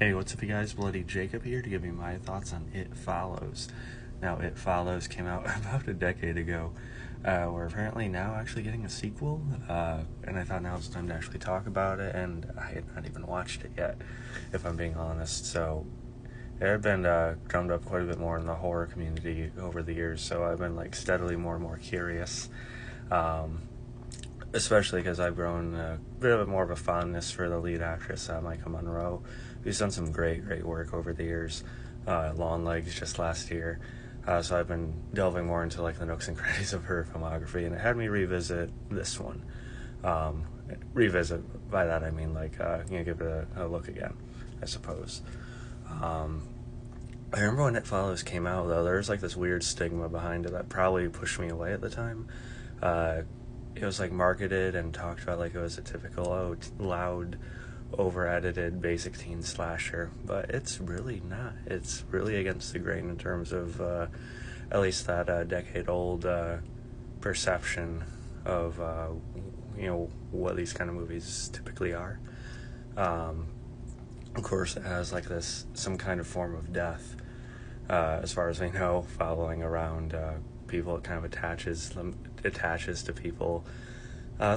Hey, what's up, you guys? Bloody Jacob here to give you my thoughts on It Follows. Now, It Follows came out about a decade ago. We're apparently now actually getting a sequel, and I thought now was time to actually talk about it, and I had not even watched it yet, if I'm being honest. So, it had been drummed up quite a bit more in the horror community over the years, so I've been steadily more and more curious. Especially because I've grown a bit more of a fondness for the lead actress, Maika Monroe, who's done some great work over the years. Long Legs just last year. So I've been delving more into the nooks and crannies of her filmography, and it had me revisit this one. Revisit, by that I mean give it a look again, I suppose. I remember when It Follows came out, though, there was this weird stigma behind it that probably pushed me away at the time. It was marketed and talked about it was a typical loud, over-edited basic teen slasher, but it's really not. It's really against the grain in terms of at least that decade-old perception of what these kind of movies typically are. Of course, it has some kind of form of death, as far as I know, following around people. It kind of attaches to people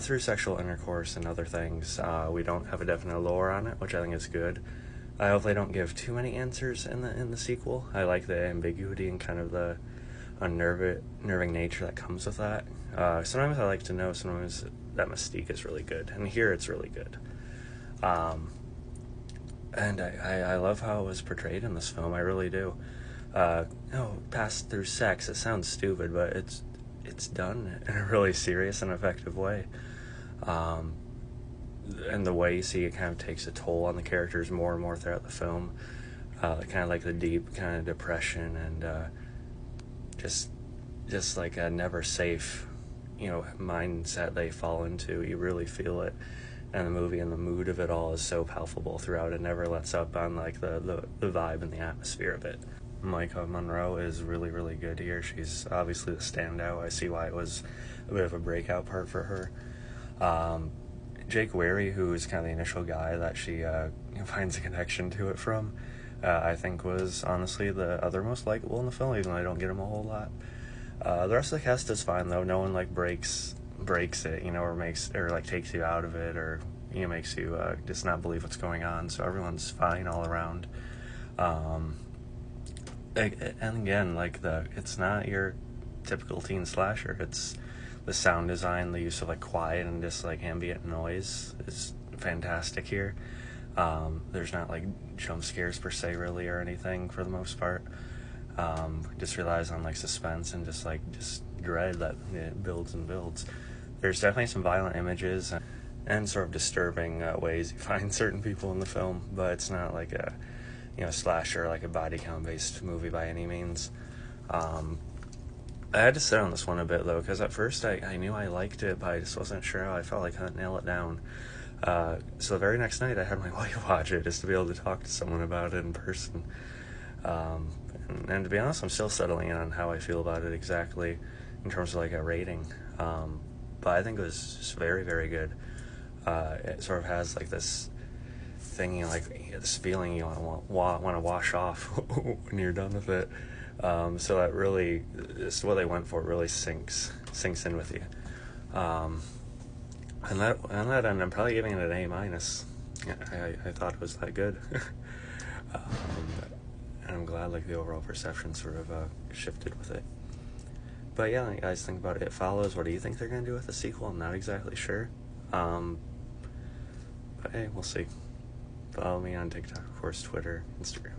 through sexual intercourse and other things. We don't have a definite lore on it, which I think is good. I hope they don't give too many answers in the sequel. I like the ambiguity and kind of the unnerving nature that comes with that. Sometimes I like to know, sometimes that mystique is really good, and here it's really good. And I love how it was portrayed in this film. I really do. Passed through sex. It sounds stupid, but it's done in a really serious and effective way. And the way you see it kind of takes a toll on the characters more and more throughout the film. Kind of the deep kind of depression and just a never safe, mindset they fall into. You really feel it. And the movie and the mood of it all is so palpable throughout. It never lets up on the vibe and the atmosphere of it. Maika Monroe is really good here. She's obviously the standout. I see why it was a bit of a breakout part for her. Jake Weary, who is kind of the initial guy that she finds a connection to it from, I think was honestly the other most likable in the film, even though I don't get him a whole lot. The rest of the cast is fine, though. No one breaks it, or takes you out of it, or makes you just not believe what's going on. So everyone's fine all around. And again, it's not your typical teen slasher. It's the sound design, the use of quiet and just ambient noise is fantastic here. There's not jump scares per se, really, or anything for the most part. Just relies on suspense and just dread that it builds and builds. There's definitely some violent images and sort of disturbing ways you find certain people in the film, but it's not a slasher, a body count based movie by any means. I had to sit on this one a bit, though, because at first I knew I liked it, but I just wasn't sure how I felt. I couldn't nail it down. So the very next night I had my wife watch it just to be able to talk to someone about it in person. And to be honest, I'm still settling in on how I feel about it exactly in terms of a rating. But I think it was just very good. It sort of has this thing, this feeling you want to wash off when you're done with it. So that really, just what they went for, really sinks in with you. And that end, I'm probably giving it an A-. I thought it was that good. And I'm glad the overall perception sort of shifted with it. But yeah, you guys think about It Follows. What do you think they're going to do with the sequel? I'm not exactly sure. But hey, we'll see. Follow me on TikTok, of course, Twitter, Instagram.